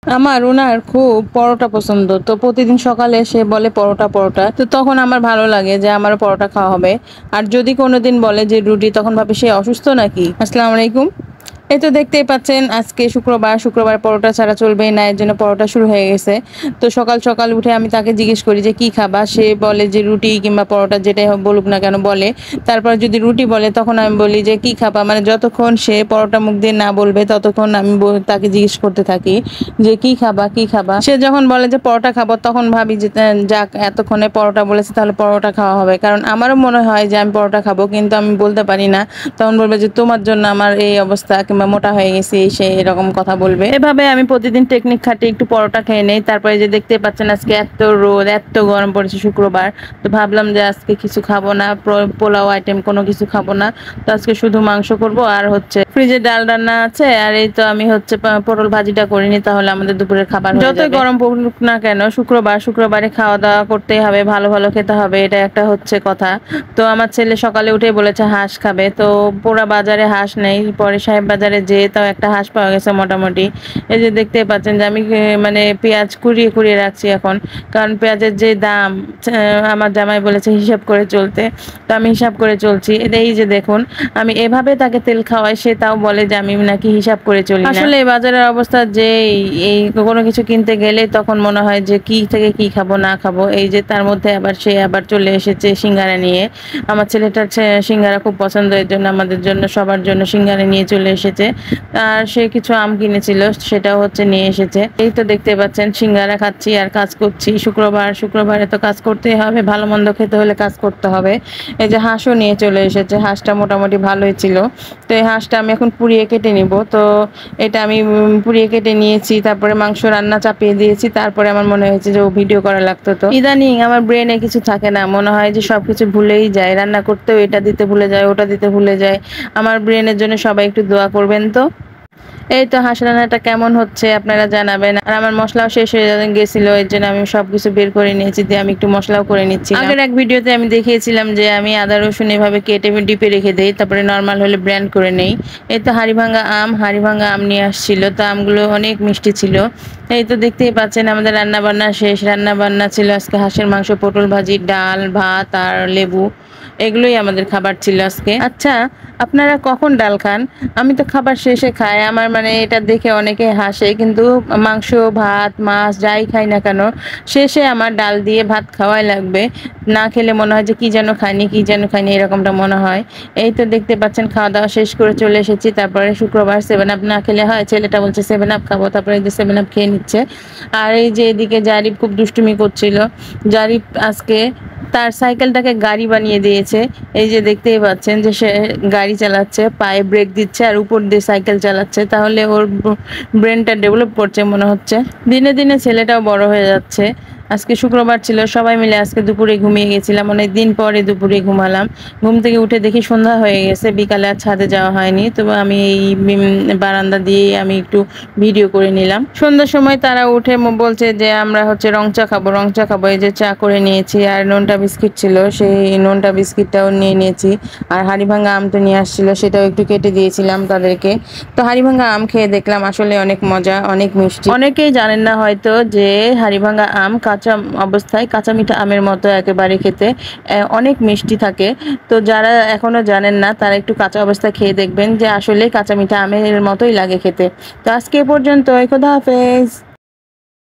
আমার উনার খুব পরোটা পছন্দ, তো প্রতিদিন সকালে সে বলে পরোটা পরোটা, তো তখন আমার ভালো লাগে যে আমারও পরোটা খাওয়া হবে। আর যদি কোনোদিন বলে যে রুটি, তখন ভাবে সে অসুস্থ নাকি। আসসালামু আলাইকুম। এই তো দেখতেই পাচ্ছেন আজকে শুক্রবার, শুক্রবার পরোটা ছাড়া চলবেই না, এর জন্য পরোটা শুরু হয়ে গেছে। তো সকাল সকাল উঠে আমি তাকে জিজ্ঞেস করি যে কি খাবা, সে বলে যে রুটি কিংবা পরোটা যেটাই হোক বলুক না কেন বলে। তারপর যদি রুটি বলে তখন আমি বলি যে কি খাবা, মানে যতক্ষণ সে পরোটা মুখ দিয়ে না বলবে ততক্ষণ আমি তাকে জিজ্ঞেস করতে থাকি যে কি খাবা কি খাবা। সে যখন বলে যে পরোটা খাবো, তখন ভাবি যে যাক, এতক্ষণে পরোটা বলেছে তাহলে পরোটা খাওয়া হবে। কারণ আমারও মনে হয় যে আমি পরোটা খাবো, কিন্তু আমি বলতে পারি না। তখন বলবে যে তোমার জন্য আমার এই অবস্থা, কিংবা মোটা হয়ে গেছি, সে এরকম কথা বলবে। এভাবে আমি প্রতিদিন টেকনিক খাটি একটু পরোটা খেয়ে নেই। তারপরে যে দেখতে পাচ্ছেন আজকে এত রোদ, এত গরম পড়েছে শুক্রবার, তো ভাবলাম যে আজকে কিছু খাবো না, পোলাও আইটেম কোনো কিছু খাবো না। তো আজকে শুধু মাংস করব, আর হচ্ছে ফ্রিজে ডাল রান্না আছে, আর এই তো আমি হচ্ছে পটল ভাজিটা করিনি, তাহলে আমাদের দুপুরের খাবার হয়ে যাবে। যতই গরম পড়ুক না কেন, শুক্রবারে খাওয়া দাওয়া করতেই হবে, ভালো ভালো খেতে হবে, এটা একটা হচ্ছে কথা। তো আমার ছেলে সকালে উঠে বলেছে হাঁস খাবে, তো পোড়া বাজারে হাঁস নেই, পরে সাহেব বাজারে যেয়ে তাও একটা হাঁস পাওয়া গেছে মোটামুটি। এই যে দেখতে পাচ্ছেন যে আমি মানে পেঁয়াজ কুড়িয়ে কুড়িয়ে রাখছি এখন, কারণ পেঁয়াজের যে দাম, আমার জামাই বলেছে হিসাব করে চলতে, তো আমি হিসাব করে চলছি। এই যে দেখুন, আমি এভাবে তাকে তেল খাওয়াই, সে তাও বলে যে আমি নাকি হিসাব করে চলি না। আসলে বাজারের অবস্থা যে এই কোনো কিছু কিনতে গেলে তখন মনে হয় যে কি থেকে কি খাবো না খাবো। এই যে তার মধ্যে আবার সে আবার চলে এসেছে সিঙ্গারা নিয়ে। আমার ছেলেটার সিঙ্গারা খুব পছন্দ, এর জন্য আমাদের জন্য সবার জন্য সিঙ্গারা নিয়ে চলে এসেছে। আর সে কিছু আম কিনেছিল, সেটাও হচ্ছে নিয়ে এসেছে। এই তো দেখতে পাচ্ছেন সিঙ্গারা খাচ্ছি আর কাজ করছি। শুক্রবারে তো কাজ করতেই হবে, ভালো মন্দ খেতে হলে কাজ করতে হবে। এই যে হাঁসও নিয়ে চলে এসেছে, হাঁসটা মোটামুটি ভালোই ছিল। তো এই হাঁসটা আমি এখন পুড়িয়ে কেটে নিব। তো এটা আমি পুড়িয়ে কেটে নিয়েছি, তারপরে মাংস রান্না চাপিয়ে দিয়েছি। তারপরে আমার মনে হয়েছে যে ও ভিডিও করা লাগতো। তো ইদানিং আমার ব্রেনে কিছু থাকে না, মনে হয় যে সবকিছু ভুলেই যায়, রান্না করতেও এটা দিতে ভুলে যায়, ওটা দিতে ভুলে যায়। আমার ব্রেনের জন্য সবাই একটু দোয়া করবেন তো। এই তো হাঁস রান্নাটা কেমন হচ্ছে আপনারা জানাবেন। আর আমার মশলাও শেষ হয়ে গেছিল, এর জন্য আমি সবকিছু বের করে নিয়েছি, দিয়ে আমি একটু মশলাও করে নিচ্ছি। আগের এক ভিডিওতে আমি দেখিয়েছিলাম যে আমি আদা রসুন এভাবে কেটে ডিপে রেখে দেই, তারপরে নর্মাল হলে ব্র্যান্ড করে নেই। এই তো হাড়ি ভাঙা আম নিয়ে আসছিল, তো আমগুলো অনেক মিষ্টি ছিল। এই তো দেখতেই পাচ্ছেন আমাদের রান্না বান্না শেষ। রান্না বান্না ছিল আজকে হাঁসের মাংস, পটল ভাজি, ডাল, ভাত আর লেবু। এগুলোই আমাদের খাবার ছিল আজকে। আচ্ছা, আপনারা কখন ডাল খান? আমি তো খাবার শেষে খাই। আমার মানে এটা দেখে অনেকে হাসে, কিন্তু মাংস, ভাত, মাছ যাই খাই না কেন, শেষে আমার ডাল দিয়ে ভাত খাওয়াই লাগবে। না খেলে মনে হয় যে কি যেন খাইনি এরকমটা মনে হয়। এই তো দেখতে পাচ্ছেন খাওয়া দাওয়া শেষ করে চলে এসেছি। তারপরে শুক্রবার 7 আপ না খেলে হয়, ছেলেটা বলছে 7 আপ খাবো, তারপরে এই যে 7 আপ খেয়ে নিচ্ছে। আর এই যে এদিকে জারিফ খুব দুষ্টুমি করছিল। জারিফ আজকে তার সাইকেলটাকে গাড়ি বানিয়ে দিয়েছে। এই যে দেখতেই পাচ্ছেন যে সে গাড়ি চালাচ্ছে, পায়ে ব্রেক দিচ্ছে আর উপর দিয়ে সাইকেল চালাচ্ছে। তাহলে ওর ব্রেনটা ডেভেলপ করছে মনে হচ্ছে। দিনে দিনে ছেলেটাও বড় হয়ে যাচ্ছে। আজকে শুক্রবার ছিল, সবাই মিলে আজকে দুপুরে ঘুমিয়ে গেছিলাম, অনেক দিন পরে দুপুরে ঘুমালাম। ঘুম থেকে উঠে দেখি সন্ধ্যা হয়ে গেছে, বিকালে আর ছাদে যাওয়া হয়নি। তো আমি এই বারান্দা দিয়ে আমি একটু ভিডিও করে নিলাম। সন্ধ্যার সময় তারা উঠে বলছে যে আমরা হচ্ছে রং চা খাবো। এই যে চা করে নিয়েছি, আর নোনটা বিস্কিট ছিল, সেই নোনটা বিস্কিটটাও নিয়ে নিয়েছি। আর হাড়িভাঙা আম তো নিয়ে আসছিল, সেটাও একটু কেটে দিয়েছিলাম তাদেরকে। তো হাড়িভাঙা আম খেয়ে দেখলাম আসলে অনেক মজা, অনেক মিষ্টি। অনেকেই জানেন না হয়তো যে হাড়িভাঙা আম কাঁচা অবস্থায় কাঁচা মিঠা আমের মতো একেবারে খেতে, অনেক মিষ্টি থাকে। তো যারা এখনো জানেন না তারা একটু কাঁচা অবস্থায় খেয়ে দেখবেন যে আসলে কাঁচা মিঠা আমের মতোই লাগে খেতে। তো আজকে এ পর্যন্ত, খোদা হাফেজ।